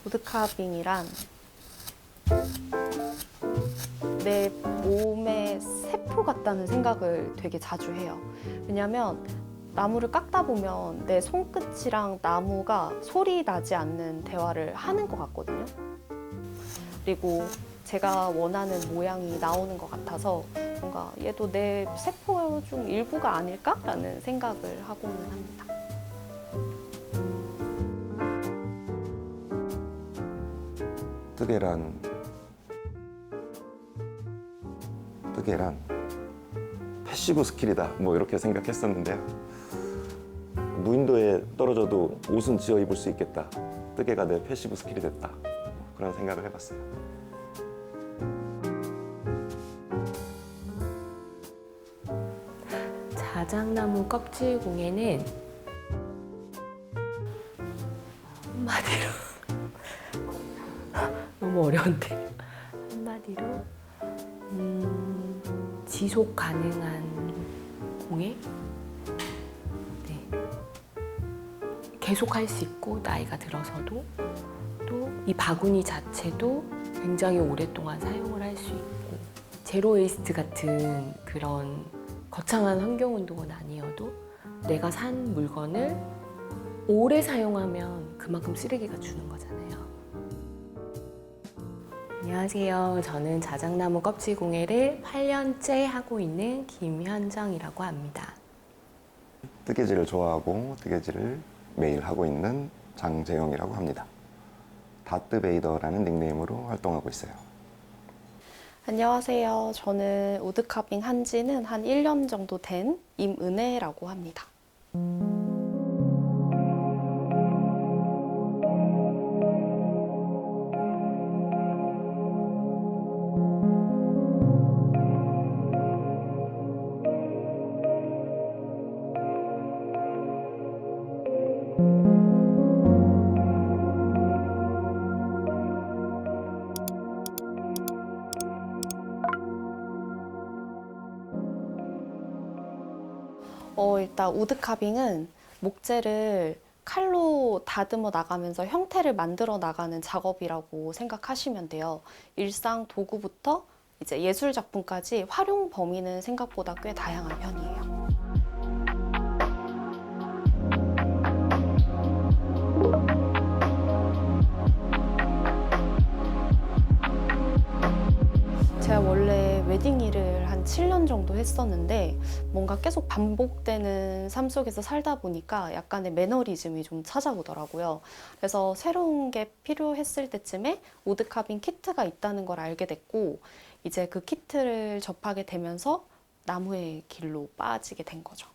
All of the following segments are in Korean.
우드카빙이란 내 몸의 세포 같다는 생각을 되게 자주 해요. 왜냐면 나무를 깎다 보면 내 손끝이랑 나무가 소리 나지 않는 대화를 하는 것 같거든요. 그리고 제가 원하는 모양이 나오는 것 같아서 뭔가 얘도 내 세포 중 일부가 아닐까라는 생각을 하고는 합니다. 뜨개란 패시브 스킬이다 뭐 이렇게 생각했었는데요. 무인도에 떨어져도 옷은 지어 입을 수 있겠다. 뜨개가 내 패시브 스킬이 됐다. 그런 생각을 해봤어요. 자작나무 껍질 공예는 한마디로 너무 어려운데 한마디로 지속 가능한 공예? 네. 계속 할 수 있고 나이가 들어서도 또 이 바구니 자체도 굉장히 오랫동안 사용을 할 수 있고 제로 웨이스트 같은 그런 거창한 환경운동은 아니어도 내가 산 물건을 오래 사용하면 그만큼 쓰레기가 주는 거잖아요. 안녕하세요. 저는 자작나무 껍질 공예를 8년째 하고 있는 김현정이라고 합니다. 뜨개질을 좋아하고 뜨개질을 매일 하고 있는 장재영이라고 합니다. 다트베이더라는 닉네임으로 활동하고 있어요. 안녕하세요. 저는 우드카빙 한 지는 한 1년 정도 된 임은혜라고 합니다. 일단 우드카빙은 목재를 칼로 다듬어 나가면서 형태를 만들어 나가는 작업이라고 생각하시면 돼요. 일상 도구부터 이제 예술 작품까지 활용 범위는 생각보다 꽤 다양한 편이에요. 제가 원래 웨딩 일을 한 7년 정도 했었는데 뭔가 계속 반복되는 삶 속에서 살다 보니까 약간의 매너리즘이 좀 찾아오더라고요. 그래서 새로운 게 필요했을 때쯤에 우드카빙 키트가 있다는 걸 알게 됐고 이제 그 키트를 접하게 되면서 나무의 길로 빠지게 된 거죠.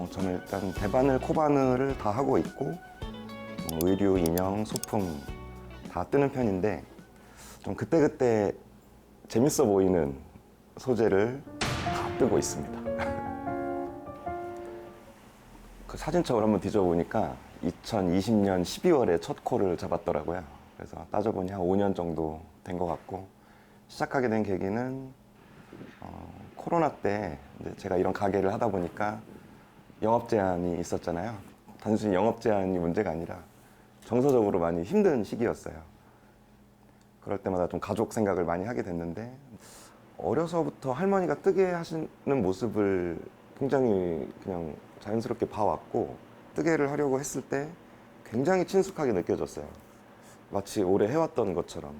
저는 일단 대바늘, 코바늘을 다 하고 있고 의류, 인형, 소품 다 뜨는 편인데 좀 그때그때 재밌어 보이는 소재를 다 뜨고 있습니다. 그 사진첩을 한번 뒤져보니까 2020년 12월에 첫 콜을 잡았더라고요. 그래서 따져보니 한 5년 정도 된 것 같고 시작하게 된 계기는 코로나 때 제가 이런 가게를 하다 보니까 영업 제한이 있었잖아요. 단순히 영업 제한이 문제가 아니라 정서적으로 많이 힘든 시기였어요. 그럴 때마다 좀 가족 생각을 많이 하게 됐는데 어려서부터 할머니가 뜨개 하시는 모습을 굉장히 그냥 자연스럽게 봐왔고 뜨개를 하려고 했을 때 굉장히 친숙하게 느껴졌어요. 마치 오래 해왔던 것처럼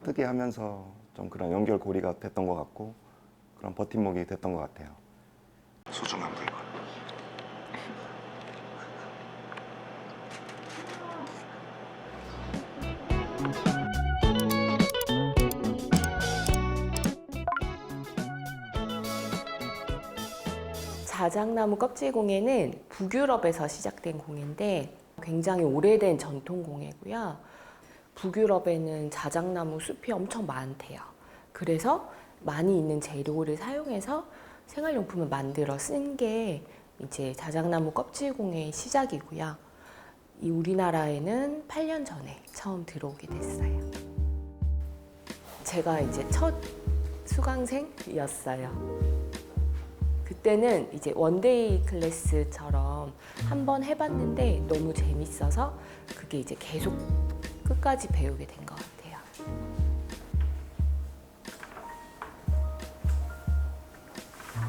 뜨개 하면서 좀 그런 연결고리가 됐던 것 같고 그런 버팀목이 됐던 것 같아요. 소중한 물건. 자작나무 껍질 공예는 북유럽에서 시작된 공예인데 굉장히 오래된 전통 공예고요. 북유럽에는 자작나무 숲이 엄청 많대요. 그래서 많이 있는 재료를 사용해서 생활용품을 만들어 쓴 게 이제 자작나무 껍질 공예의 시작이고요. 이 우리나라에는 8년 전에 처음 들어오게 됐어요. 제가 이제 첫 수강생이었어요. 그때는 이제 원데이 클래스처럼 한번 해봤는데 너무 재밌어서 그게 이제 계속 끝까지 배우게 된 것 같아요.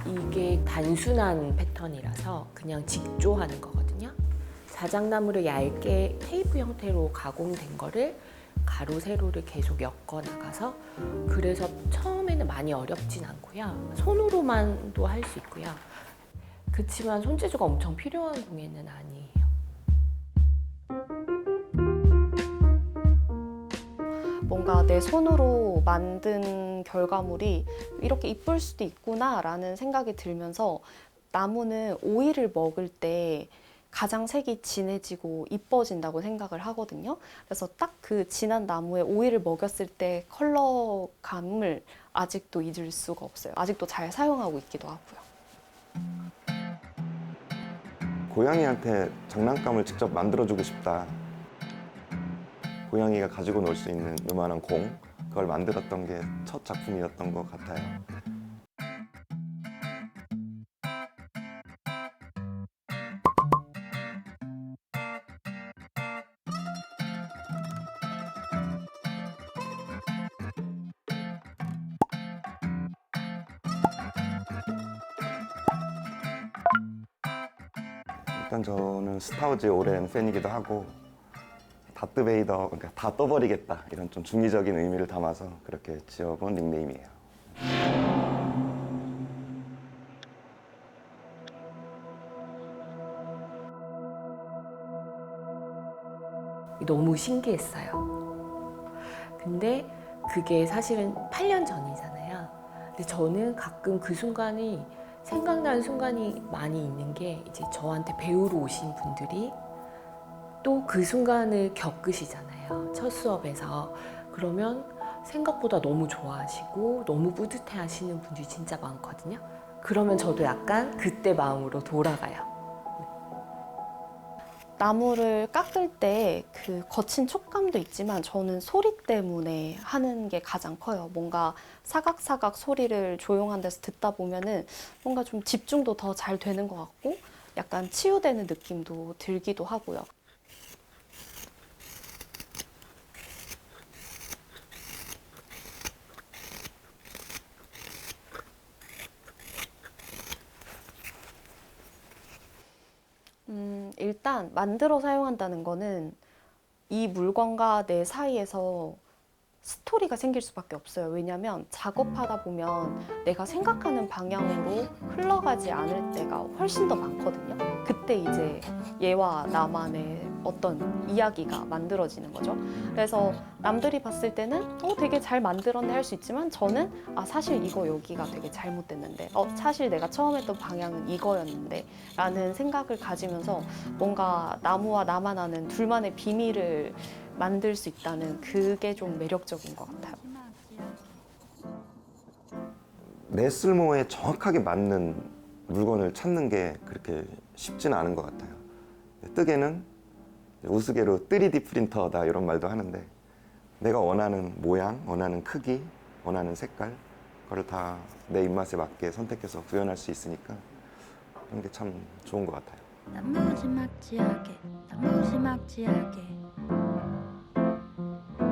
이게 단순한 패턴이라서 그냥 직조하는 거거든요. 자작나무를 얇게 테이프 형태로 가공된 거를 가로 세로를 계속 엮어 나가서, 그래서 처음에는 많이 어렵진 않고요. 손으로만도 할 수 있고요. 그렇지만 손재주가 엄청 필요한 공예는 아니에요. 뭔가 내 손으로 만든 결과물이 이렇게 이쁠 수도 있구나라는 생각이 들면서, 나무는 오이를 먹을 때 가장 색이 진해지고 이뻐진다고 생각을 하거든요. 그래서 딱 그 진한 나무에 오이를 먹였을 때 컬러감을 아직도 잊을 수가 없어요. 아직도 잘 사용하고 있기도 하고요. 고양이한테 장난감을 직접 만들어주고 싶다. 고양이가 가지고 놀 수 있는 요만한 공, 그걸 만들었던 게 첫 작품이었던 것 같아요. 일단 저는 스타워즈의 오랜 팬이기도 하고, 다스베이더, 그러니까 다 떠버리겠다, 이런 좀 중의적인 의미를 담아서 그렇게 지어본 닉네임이에요. 너무 신기했어요. 근데 그게 사실은 8년 전이잖아요. 근데 저는 가끔 그 순간이 생각나는 순간이 많이 있는 게, 이제 저한테 배우러 오신 분들이 또 그 순간을 겪으시잖아요. 첫 수업에서. 그러면 생각보다 너무 좋아하시고 너무 뿌듯해 하시는 분들이 진짜 많거든요. 그러면 저도 약간 그때 마음으로 돌아가요. 나무를 깎을 때 그 거친 촉감도 있지만 저는 소리 때문에 하는 게 가장 커요. 뭔가 사각사각 소리를 조용한 데서 듣다 보면은 뭔가 좀 집중도 더 잘 되는 것 같고 약간 치유되는 느낌도 들기도 하고요. 일단 만들어 사용한다는 거는 이 물건과 내 사이에서 스토리가 생길 수밖에 없어요. 왜냐하면 작업하다 보면 내가 생각하는 방향으로 흘러가지 않을 때가 훨씬 더 많거든요. 그때 이제 얘와 나만의 어떤 이야기가 만들어지는 거죠. 그래서 남들이 봤을 때는 되게 잘 만들었네 할 수 있지만, 저는 사실 이거 여기가 되게 잘못됐는데, 사실 내가 처음 했던 방향은 이거였는데 라는 생각을 가지면서 뭔가 나무와 나만 아는 둘만의 비밀을 만들 수 있다는 그게 좀 매력적인 것 같아요. 내 쓸모에 정확하게 맞는 물건을 찾는 게 그렇게 쉽지는 않은 것 같아요. 뜨개는 우스개로 3D 프린터다 이런 말도 하는데, 내가 원하는 모양, 원하는 크기, 원하는 색깔, 그걸 다 내 입맛에 맞게 선택해서 구현할 수 있으니까 그런 게 참 좋은 것 같아요. 나무지막지하게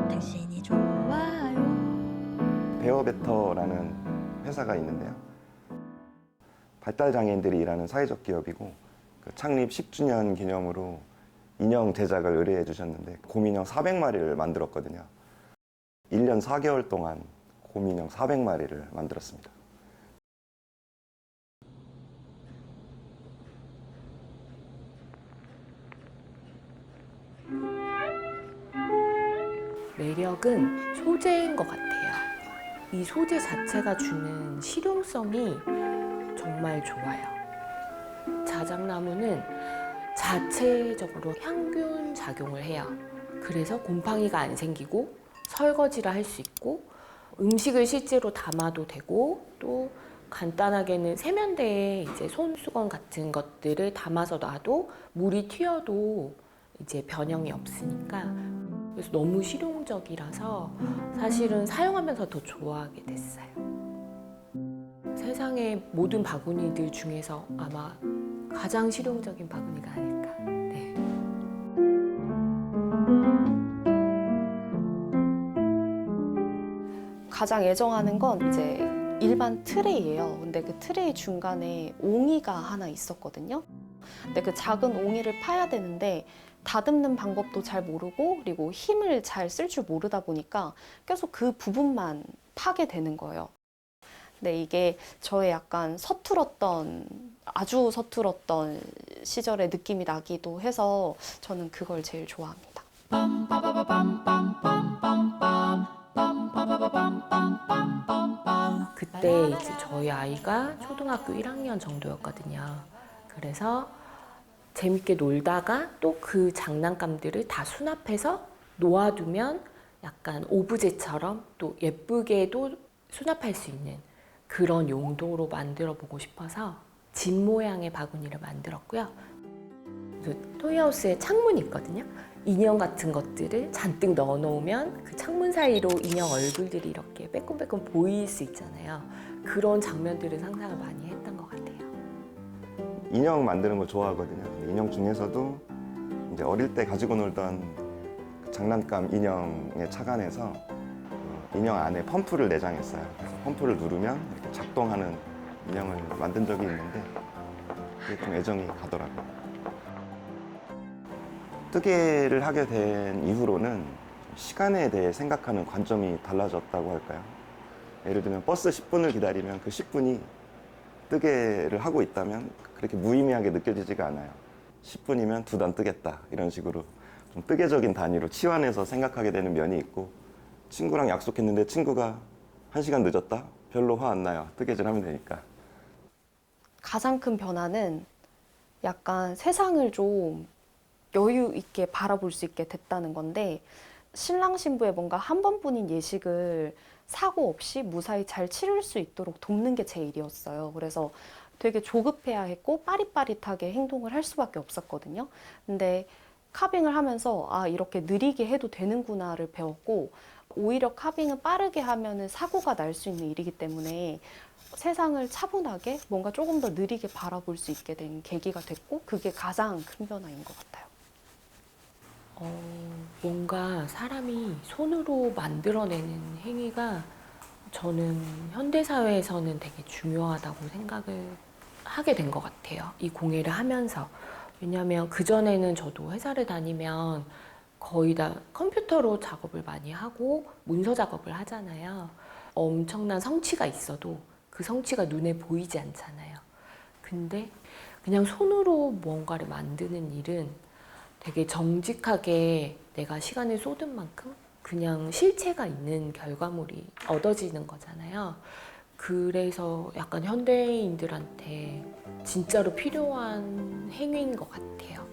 당신이 좋아요. 베어베터라는 회사가 있는데요. 발달 장애인들이 일하는 사회적 기업이고, 그 창립 10주년 기념으로 인형 제작을 의뢰해 주셨는데 곰인형 400마리를 만들었거든요. 1년 4개월 동안 곰인형 400마리를 만들었습니다. 매력은 소재인 것 같아요. 이 소재 자체가 주는 실용성이 정말 좋아요. 자작나무는 자체적으로 향균 작용을 해요. 그래서 곰팡이가 안 생기고 설거지를 할 수 있고 음식을 실제로 담아도 되고, 또 간단하게는 세면대에 이제 손수건 같은 것들을 담아서 놔도 물이 튀어도 이제 변형이 없으니까 그래서 너무 실용적이라서 사실은 사용하면서 더 좋아하게 됐어요. 세상의 모든 바구니들 중에서 아마 가장 실용적인 바구니가 아닐까. 네. 가장 애정하는 건 이제 일반 트레이예요. 근데 그 트레이 중간에 옹이가 하나 있었거든요. 근데 그 작은 옹이를 파야 되는데 다듬는 방법도 잘 모르고 그리고 힘을 잘 쓸 줄 모르다 보니까 계속 그 부분만 파게 되는 거예요. 근데 이게 저의 약간 아주 서툴었던 시절의 느낌이 나기도 해서 저는 그걸 제일 좋아합니다. 그때 이제 저희 아이가 초등학교 1학년 정도였거든요. 그래서 재밌게 놀다가 또 그 장난감들을 다 수납해서 놓아두면 약간 오브제처럼 또 예쁘게도 수납할 수 있는 그런 용도로 만들어 보고 싶어서 집 모양의 바구니를 만들었고요. 그래서 토이하우스에 창문이 있거든요. 인형 같은 것들을 잔뜩 넣어 놓으면 그 창문 사이로 인형 얼굴들이 이렇게 빼꼼빼꼼 보일 수 있잖아요. 그런 장면들을 상상을 많이 했던 것 같아요. 인형 만드는 거 좋아하거든요. 근데 인형 중에서도 이제 어릴 때 가지고 놀던 그 장난감 인형에 착안해서 인형 안에 펌프를 내장했어요. 그래서 펌프를 누르면 이렇게 작동하는 인형을 만든 적이 있는데 그게 좀 애정이 가더라고요. 뜨개를 하게 된 이후로는 시간에 대해 생각하는 관점이 달라졌다고 할까요? 예를 들면 버스 10분을 기다리면 그 10분이 뜨개를 하고 있다면 그렇게 무의미하게 느껴지지가 않아요. 10분이면 2단 뜨겠다 이런 식으로 좀 뜨개적인 단위로 치환해서 생각하게 되는 면이 있고, 친구랑 약속했는데 친구가 1시간 늦었다? 별로 화 안 나요. 뜨개질 하면 되니까. 가장 큰 변화는 약간 세상을 좀 여유 있게 바라볼 수 있게 됐다는 건데, 신랑 신부의 뭔가 한 번뿐인 예식을 사고 없이 무사히 잘 치를 수 있도록 돕는 게 제 일이었어요. 그래서 되게 조급해야 했고 빠릿빠릿하게 행동을 할 수밖에 없었거든요. 근데 카빙을 하면서 아, 이렇게 느리게 해도 되는구나를 배웠고, 오히려 카빙은 빠르게 하면은 사고가 날 수 있는 일이기 때문에 세상을 차분하게 뭔가 조금 더 느리게 바라볼 수 있게 된 계기가 됐고, 그게 가장 큰 변화인 것 같아요. 뭔가 사람이 손으로 만들어내는 행위가 저는 현대사회에서는 되게 중요하다고 생각을 하게 된 것 같아요. 이 공예를 하면서. 왜냐하면 그전에는 저도 회사를 다니면 거의 다 컴퓨터로 작업을 많이 하고 문서 작업을 하잖아요. 엄청난 성취가 있어도 그 성취가 눈에 보이지 않잖아요. 근데 그냥 손으로 뭔가를 만드는 일은 되게 정직하게 내가 시간을 쏟은 만큼 그냥 실체가 있는 결과물이 얻어지는 거잖아요. 그래서 약간 현대인들한테 진짜로 필요한 행위인 것 같아요.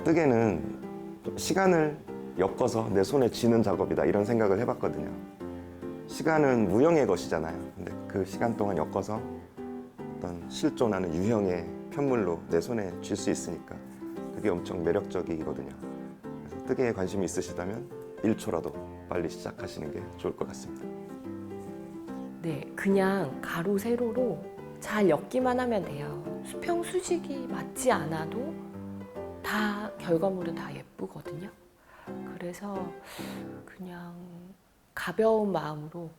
뜨개는 시간을 엮어서 내 손에 쥐는 작업이다 이런 생각을 해봤거든요. 시간은 무형의 것이잖아요. 근데 그 시간 동안 엮어서 어떤 실존하는 유형의 편물로 내 손에 쥘 수 있으니까 그게 엄청 매력적이거든요. 그래서 뜨개에 관심이 있으시다면 1초라도 빨리 시작하시는 게 좋을 것 같습니다. 네, 그냥 가로 세로로 잘 엮기만 하면 돼요. 수평 수직이 맞지 않아도 다 결과물은 다 예쁘거든요. 그래서 그냥 가벼운 마음으로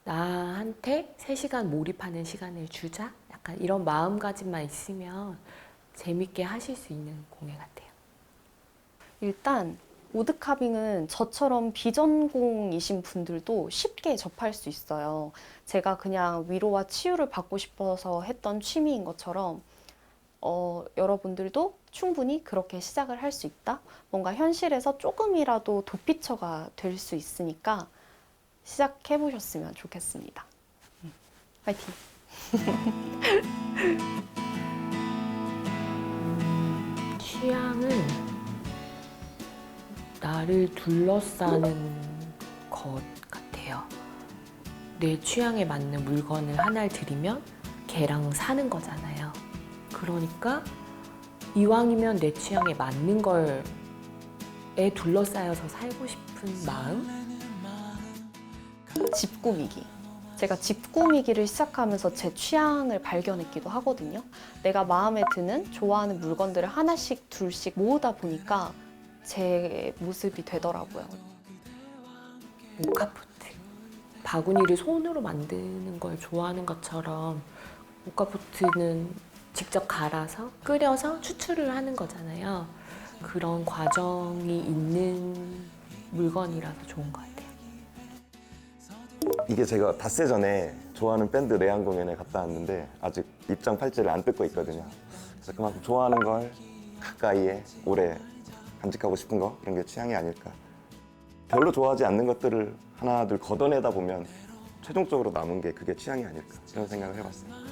나한테 3시간 몰입하는 시간을 주자, 약간 이런 마음가짐만 있으면 재밌게 하실 수 있는 공예 같아요. 일단 우드카빙은 저처럼 비전공이신 분들도 쉽게 접할 수 있어요. 제가 그냥 위로와 치유를 받고 싶어서 했던 취미인 것처럼 여러분들도 충분히 그렇게 시작을 할 수 있다. 뭔가 현실에서 조금이라도 도피처가 될 수 있으니까 시작해 보셨으면 좋겠습니다. 파이팅! 취향은 나를 둘러싸는 것 같아요. 내 취향에 맞는 물건을 하나를 들이면 걔랑 사는 거잖아요. 그러니까 이왕이면 내 취향에 맞는 걸 에 둘러싸여서 살고 싶은 마음? 집 꾸미기. 제가 집 꾸미기를 시작하면서 제 취향을 발견했기도 하거든요. 내가 마음에 드는 좋아하는 물건들을 하나씩 둘씩 모으다 보니까 제 모습이 되더라고요. 모카포트. 바구니를 손으로 만드는 걸 좋아하는 것처럼 모카포트는 직접 갈아서 끓여서 추출을 하는 거잖아요. 그런 과정이 있는 물건이라서 좋은 것 같아요. 이게 제가 닷새 전에 좋아하는 밴드 내한 공연에 갔다 왔는데 아직 입장 팔찌를 안 뜯고 있거든요. 그래서 그만큼 좋아하는 걸 가까이에 오래 간직하고 싶은 거 이런 게 취향이 아닐까. 별로 좋아하지 않는 것들을 하나 둘 걷어내다 보면 최종적으로 남은 게 그게 취향이 아닐까 이런 생각을 해봤어요.